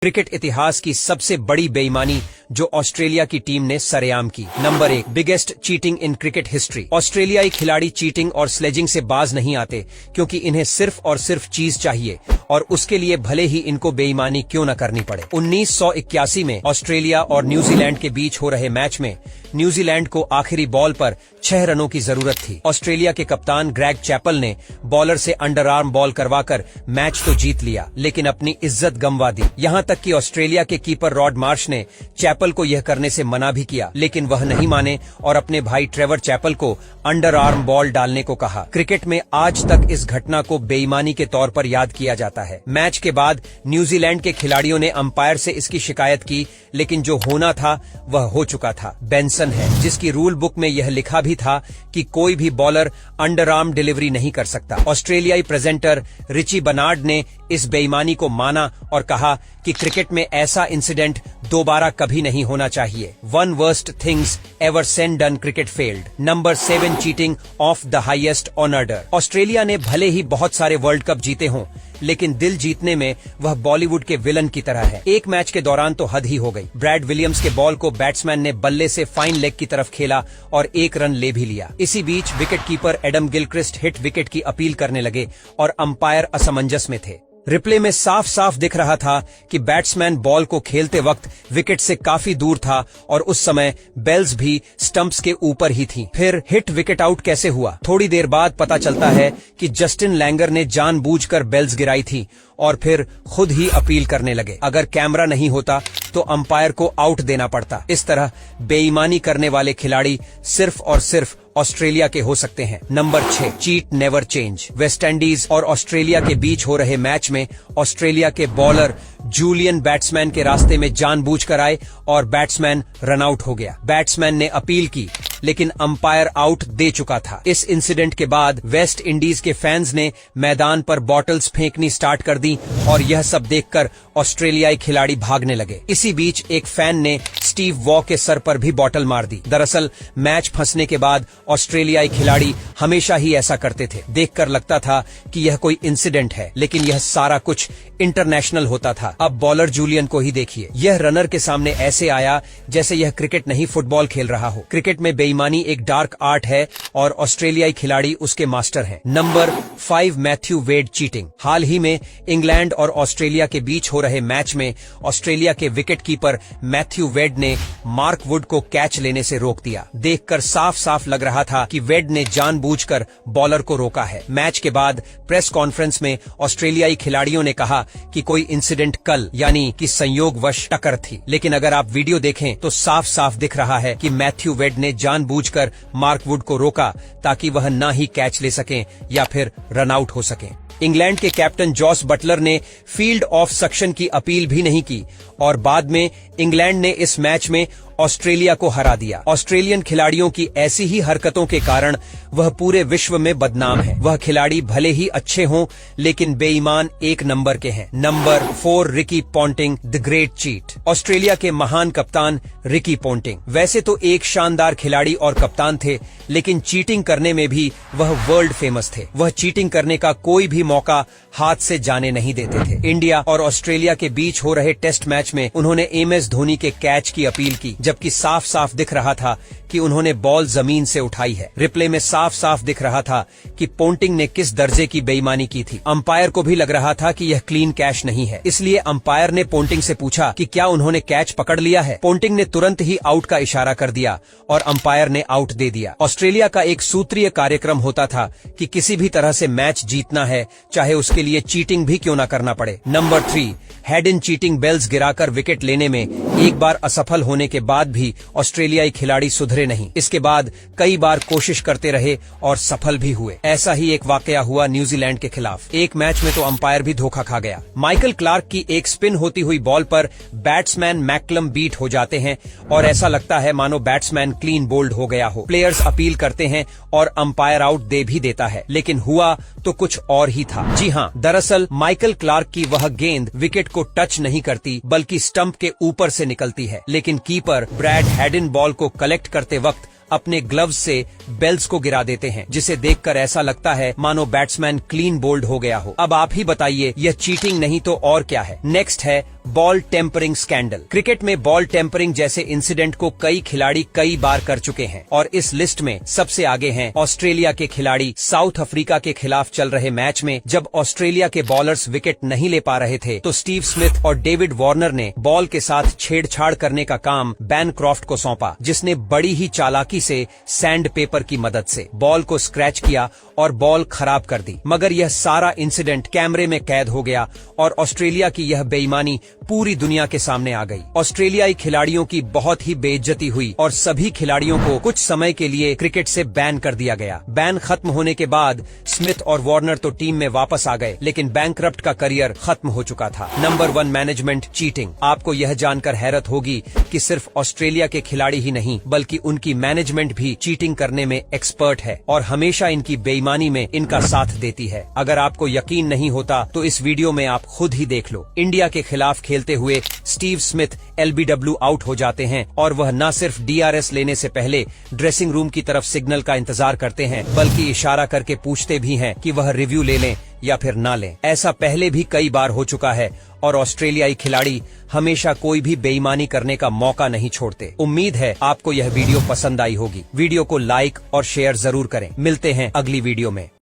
Cricket इतिहास की सबसे बड़ी बेईमानी जो ऑस्ट्रेलिया की टीम ने सरेआम की। Number 1, biggest cheating in cricket history. ऑस्ट्रेलियाई खिलाड़ी चीटिंग और स्लेजिंग से बाज नहीं आते क्योंकि इन्हें सिर्फ और सिर्फ चीज चाहिए और उसके लिए भले ही इनको बेईमानी क्यों न करनी पड़े। 1981 में ऑस्ट्रेलिया और न्यूजीलैंड के बीच हो रहे मैच में न्यूजीलैंड को आखिरी बॉल पर 6 रनों की जरूरत थी। ऑस्ट्रेलिया के कप्तान ग्रेग चैपल ने बॉलर से अंडर आर्म बॉल करवाकर मैच तो जीत लिया, लेकिन अपनी इज्जत गंवा दी। यहां तक कि ऑस्ट्रेलिया के कीपर रॉड मार्श ने चैपल को यह करने से मना भी किया, लेकिन वह नहीं माने और अपने भाई ट्रेवर चैपल को अंडर आर्म बॉल डालने को कहा। क्रिकेट में आज तक इस घटना को बेईमानी के तौर पर याद किया जाता है। मैच के बाद न्यूजीलैंड के खिलाड़ियों ने अंपायर से इसकी शिकायत की, लेकिन जो होना था वह हो चुका था। बेंसन है जिसकी रूल बुक में यह लिखा भी था कि कोई भी बॉलर अंडर आर्म डिलीवरी नहीं कर सकता। ऑस्ट्रेलियाई प्रेजेंटर रिची बनार्ड ने इस बेईमानी को माना और कहा कि क्रिकेट में ऐसा इंसिडेंट दोबारा कभी नहीं होना चाहिए। One worst things ever seen done cricket field. Number 7, cheating of the highest on order. Australia ने भले ही बहुत सारे वर्ल्ड कप जीते हों, लेकिन दिल जीतने में वह बॉलीवुड के विलन की तरह है। एक मैच के दौरान तो हद ही हो गई। ब्रैड विलियम्स के बॉल को बैट्समैन ने बल्ले से फाइन लेग की तरफ खेला और 1 रन ले भी लिया। इसी बीच wicket keeper Adam Gilchrist hit wicket की अपील करने लगे और अंपायर असमंजस में थे। रिप्ले में साफ साफ दिख रहा था कि बैट्समैन बॉल को खेलते वक्त विकेट से काफी दूर था और उस समय बेल्स भी स्टंप्स के ऊपर ही थीं। फिर हिट विकेट आउट कैसे हुआ? थोड़ी देर बाद पता चलता है कि जस्टिन लैंगर ने जानबूझकर बेल्स गिराई थी और फिर खुद ही अपील करने लगे। अगर कैमरा नहीं होता तो अंपायर को आउट देना पड़ता। इस तरह बेईमानी करने वाले खिलाड़ी सिर्फ और सिर्फ ऑस्ट्रेलिया के हो सकते हैं। Number 6, cheat never change. West Indies और ऑस्ट्रेलिया के बीच हो रहे मैच में ऑस्ट्रेलिया के बॉलर जूलियन बैट्समैन के रास्ते में जानबूझकर आए और बैट्समैन रन आउट हो गया। बैट्समैन ने अपील की, लेकिन अंपायर आउट दे चुका था। इस इंसिडेंट के बाद वेस्ट इंडीज के फैंस ने मैदान पर बॉटल्स फेंकनी स्टार्ट कर दी और यह सब देखकर ऑस्ट्रेलियाई खिलाड़ी भागने लगे। इसी बीच एक फैन ने स्टीव वॉ के सर पर भी बॉटल मार दी। दरअसल मैच फंसने के बाद ऑस्ट्रेलियाई खिलाड़ी हमेशा ही ऐसा करते थे। देखकर लगता था कि यह कोई इंसिडेंट है, लेकिन यह सारा कुछ इंटरनेशनल होता था। अब बॉलर जूलियन को ही देखिए। यह रनर के सामने ऐसे आया जैसे यह क्रिकेट नहीं फुटबॉल खेल रहा हो। क्रिकेट में बेईमानी एक डार्क आर्ट है और ऑस्ट्रेलियाई खिलाड़ी उसके मास्टर हैं। Number 5, Matthew Wade cheating. हाल ही में इंग्लैंड और ऑस्ट्रेलिया के बीच हो रहे मैच में ऑस्ट्रेलिया के विकेट कीपर मैथ्यू वेड ने मार्क वुड को कैच लेने से रोक दिया। देखकर साफ साफ लग रहा था कि वेड ने जानबूझकर बॉलर को रोका है। मैच के बाद प्रेस कॉन्फ्रेंस में ऑस्ट्रेलियाई खिलाड़ियों ने कहा कि कोई इंसिडेंट कल यानी कि संयोगवश टक्कर थी, लेकिन अगर आप वीडियो देखें तो साफ साफ दिख रहा है कि मैथ्यू वेड ने जानबूझकर मार्क वुड को रोका ताकि वह ना ही कैच ले सकें या फिर रन आउट हो सकें। इंग्लैंड के कैप्टन जॉस बटलर ने फील्ड ऑफ सक्शन की अपील भी नहीं की और बाद में इंग्लैंड ने इस मैच में ऑस्ट्रेलिया को हरा दिया। ऑस्ट्रेलियन खिलाड़ियों की ऐसी ही हरकतों के कारण वह पूरे विश्व में बदनाम है। वह खिलाड़ी भले ही अच्छे हों, लेकिन बेईमान 1 नंबर के हैं। Number 4, Ricky Ponting the great cheat. Australia के महान कप्तान रिकी पॉन्टिंग वैसे तो एक शानदार खिलाड़ी और कप्तान थे, लेकिन चीटिंग करने में भी वह वर्ल्ड फेमस थे। वह चीटिंग करने का कोई भी मौका हाथ से जाने नहीं देते थे। इंडिया और ऑस्ट्रेलिया के बीच हो रहे टेस्ट मैच में उन्होंने MS धोनी के कैच की अपील की, जबकि साफ साफ दिख रहा था कि उन्होंने बॉल जमीन से उठाई है। रिप्ले में साफ साफ दिख रहा था कि पोंटिंग ने किस दर्जे की बेईमानी की थी। अंपायर को भी लग रहा था कि यह क्लीन कैच नहीं है, इसलिए अंपायर ने पोंटिंग से पूछा कि क्या उन्होंने कैच पकड़ लिया है। पोंटिंग ने तुरंत ही आउट का इशारा कर दिया और अंपायर ने आउट दे दिया। ऑस्ट्रेलिया का एक सूत्रीय कार्यक्रम होता था कि किसी भी तरह से मैच जीतना है, चाहे उसके लिए चीटिंग भी क्यों न करना पड़े। Number 3, head in cheating. Bails गिराकर विकेट लेने में एक बार असफल होने के बाद भी ऑस्ट्रेलियाई खिलाड़ी सुधरे नहीं। इसके बाद कई बार कोशिश करते रहे और सफल भी हुए। ऐसा ही एक वाकया हुआ न्यूजीलैंड के खिलाफ। एक मैच में तो अंपायर भी धोखा खा गया। माइकल क्लार्क की एक स्पिन होती हुई बॉल पर बैट्समैन मैकलम बीट हो जाते हैं और ऐसा लगता है मानो बैट्समैन क्लीन बोल्ड हो गया हो। प्लेयर्स अपील करते हैं और अंपायर आउट दे भी देता है, लेकिन हुआ तो कुछ और ही था। जी हाँ, दरअसल माइकल क्लार्क की वह गेंद विकेट को टच नहीं करती बल्कि स्टंप के ऊपर से निकलती है, लेकिन कीपर ब्रैड हैडिन बॉल को कलेक्ट करते वक्त अपने ग्लव्स से बेल्स को गिरा देते हैं, जिसे देखकर ऐसा लगता है मानो बैट्समैन क्लीन बोल्ड हो गया हो। अब आप ही बताइए, यह चीटिंग नहीं तो और क्या है। नेक्स्ट है बॉल टेम्परिंग स्कैंडल। क्रिकेट में बॉल टेम्परिंग जैसे इंसिडेंट को कई खिलाड़ी कई बार कर चुके हैं और इस लिस्ट में सबसे आगे हैं ऑस्ट्रेलिया के खिलाड़ी। साउथ अफ्रीका के खिलाफ चल रहे मैच में जब ऑस्ट्रेलिया के बॉलर्स विकेट नहीं ले पा रहे थे तो स्टीव स्मिथ और डेविड वार्नर ने बॉल के साथ छेड़छाड़ करने का काम बैनक्रॉफ्ट को सौंपा, जिसने बड़ी ही चालाकी से सैंड पेपर की मदद से बॉल को स्क्रैच किया और बॉल खराब कर दी। मगर यह सारा इंसिडेंट कैमरे में कैद हो गया और ऑस्ट्रेलिया की यह बेईमानी पूरी दुनिया के सामने आ गई। ऑस्ट्रेलियाई खिलाड़ियों की बहुत ही बेइज्जती हुई और सभी खिलाड़ियों को कुछ समय के लिए क्रिकेट से बैन कर दिया गया। बैन खत्म होने के बाद स्मिथ और वार्नर तो टीम में वापस आ गए, लेकिन बैंकरप्ट का करियर खत्म हो चुका था। Number 1 management cheating. आपको यह जानकर हैरत होगी कि सिर्फ ऑस्ट्रेलिया के खिलाड़ी ही नहीं बल्कि उनकी मैनेजमेंट भी चीटिंग करने में एक्सपर्ट है और हमेशा इनकी बेईमानी में इनका साथ देती है। अगर आपको यकीन नहीं होता तो इस वीडियो में आप खुद ही देख लो। इंडिया के खिलाफ खेलते हुए स्टीव स्मिथ LBW आउट हो जाते हैं और वह न सिर्फ DRS लेने से पहले ड्रेसिंग रूम की तरफ सिग्नल का इंतजार करते हैं बल्कि इशारा करके पूछते भी हैं कि वह रिव्यू ले लें या फिर ना लें। ऐसा पहले भी कई बार हो चुका है और ऑस्ट्रेलियाई खिलाड़ी हमेशा कोई भी बेईमानी करने का मौका नहीं छोड़ते। उम्मीद है आपको यह वीडियो पसंद आई होगी। वीडियो को लाइक और शेयर जरूर करें। मिलते हैं अगली वीडियो में।